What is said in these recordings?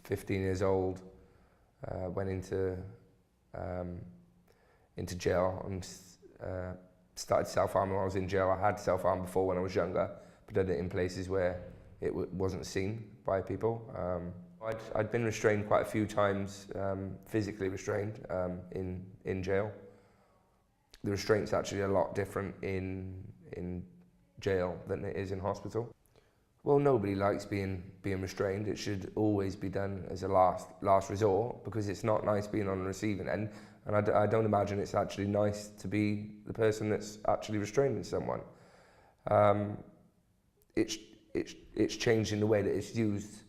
15 years old, went into jail and started self-harm when I was in jail. I had self-harm before when I was younger, but did it in places where it wasn't seen by people. I'd been restrained quite a few times, physically restrained in jail. The restraint's actually a lot different in jail than it is in hospital. Well, nobody likes being restrained. It should always be done as a last resort, because it's not nice being on the receiving end, and I don't imagine it's actually nice to be the person that's actually restraining someone. It's changed in the way that it's used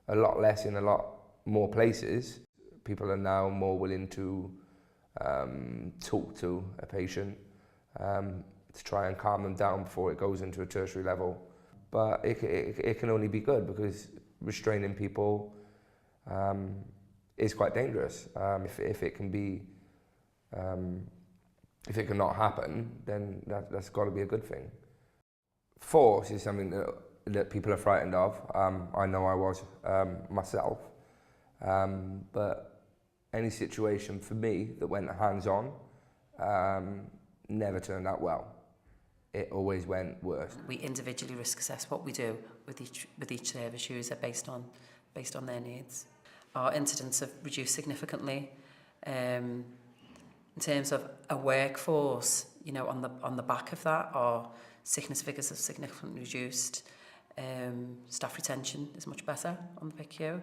a lot less in a lot more places. People are now more willing to talk to a patient to try and calm them down before it goes into a tertiary level. But it can only be good, because restraining people is quite dangerous. If it can be, if it cannot happen, then that's got to be a good thing. Force is something that people are frightened of. I know I was myself, but any situation for me that went hands-on never turned out well. It always went worse. We individually risk assess what we do with each service user based on their needs. Our incidents have reduced significantly. In terms of a workforce, you know, on the back of that, our sickness figures have significantly reduced. Staff retention is much better on the PICU.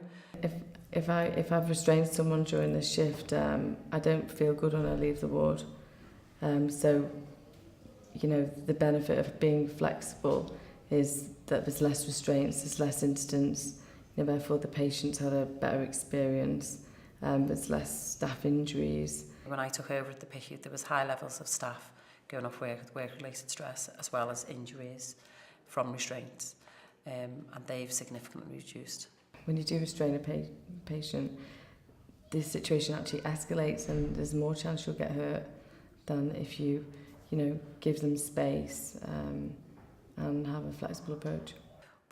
If I've restrained someone during the shift, I don't feel good when I leave the ward. So, you know, the benefit of being flexible is that there's less restraints, there's less incidents, you know, therefore the patients had a better experience, there's less staff injuries. When I took over at the PICU, there was high levels of staff going off work with work-related stress, as well as injuries from restraints, and they've significantly reduced. When you do restrain a patient, the situation actually escalates, and there's more chance you'll get hurt than if you know, give them space and have a flexible approach.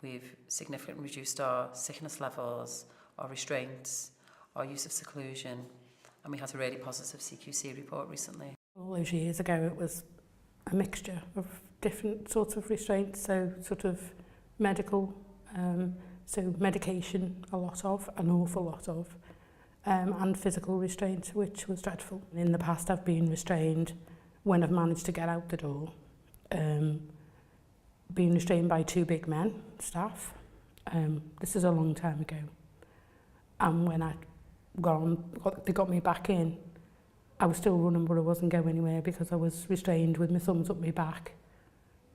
We've significantly reduced our sickness levels, our restraints, our use of seclusion, and we had a really positive CQC report recently. All those years ago it was a mixture of different sorts of restraints, so sort of medical, so medication an awful lot of, and physical restraints, which was dreadful. In the past I've been restrained when I've managed to get out the door, being restrained by two big men, staff. This is a long time ago. And when they got me back in, I was still running, but I wasn't going anywhere because I was restrained with my thumbs up my back,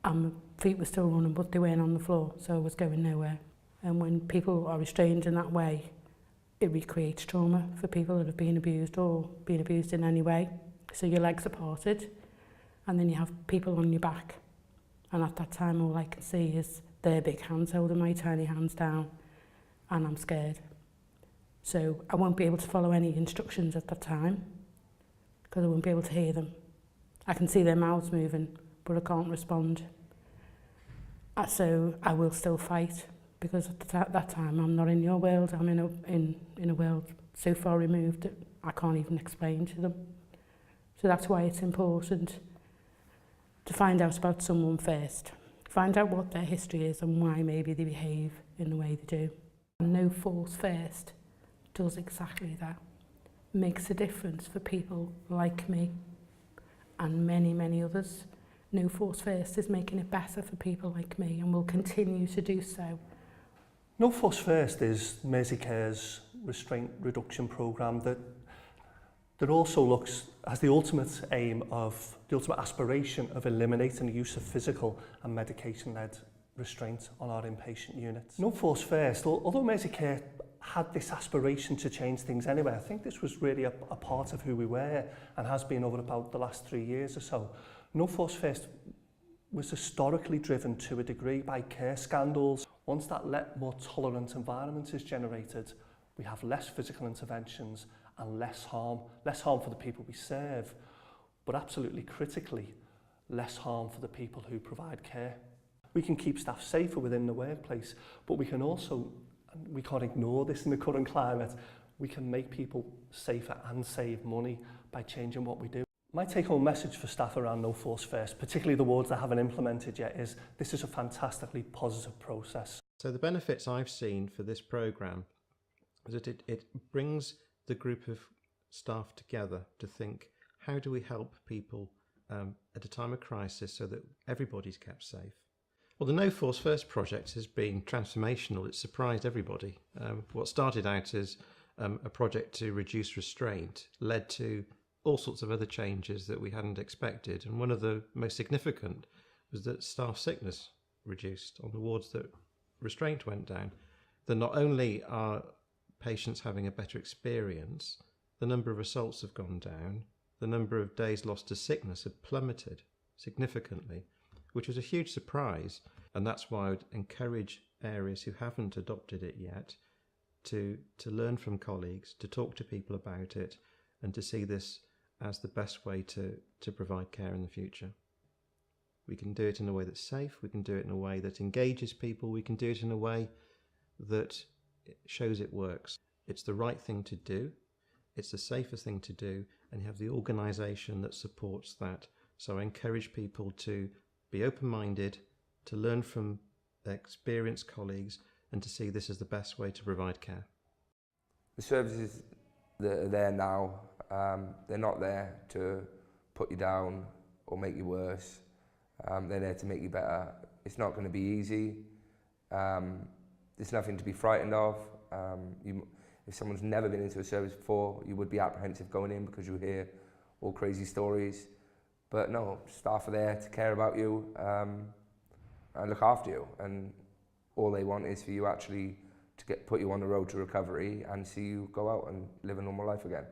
and my feet were still running, but they weren't on the floor, so I was going nowhere. And when people are restrained in that way, it recreates trauma for people that have been abused or been abused in any way. So your legs are parted, and then you have people on your back. And at that time, all I can see is their big hands holding my tiny hands down, and I'm scared. So I won't be able to follow any instructions at that time, because I won't be able to hear them. I can see their mouths moving, but I can't respond. So I will still fight, because at that time I'm not in your world. I'm in a world so far removed that I can't even explain to them. So that's why it's important to find out about someone first. Find out what their history is and why maybe they behave in the way they do. And no force first does exactly that. Makes a difference for people like me and many, many others. No force first is making it better for people like me, and will continue to do so. No Force First is Mersey Care's restraint reduction programme that also has the ultimate aspiration of eliminating the use of physical and medication-led restraint on our inpatient units. No Force First, although Mersey Care had this aspiration to change things anyway, I think this was really a part of who we were, and has been over about the last 3 years or so. No Force First was historically driven to a degree by care scandals. Once that more tolerant environment is generated, we have less physical interventions and less harm for the people we serve, but absolutely critically, less harm for the people who provide care. We can keep staff safer within the workplace, but we can also we can't ignore this in the current climate. We can make people safer and save money by changing what we do. My take-home message for staff around No Force First, particularly the wards that haven't implemented yet, is this is a fantastically positive process. So the benefits I've seen for this programme is that it brings the group of staff together to think, how do we help people at a time of crisis so that everybody's kept safe? Well, the No Force First project has been transformational. It's surprised everybody. What started out as a project to reduce restraint led to all sorts of other changes that we hadn't expected. And one of the most significant was that staff sickness reduced on the wards that restraint went down. That not only are patients having a better experience, the number of assaults have gone down, the number of days lost to sickness have plummeted significantly, which was a huge surprise. And that's why I would encourage areas who haven't adopted it yet to learn from colleagues, to talk to people about it, and to see this as the best way to provide care in the future. We can do it in a way that's safe, we can do it in a way that engages people, we can do it in a way that shows it works. It's the right thing to do, it's the safest thing to do, and you have the organisation that supports that. So I encourage people to be open-minded, to learn from their experienced colleagues, and to see this as the best way to provide care. The services that are there now, they're not there to put you down or make you worse. They're there to make you better. It's not going to be easy. There's nothing to be frightened of. If someone's never been into a service before, you would be apprehensive going in because you hear all crazy stories. But no, staff are there to care about you and look after you. And all they want is for you actually to put you on the road to recovery and see you go out and live a normal life again.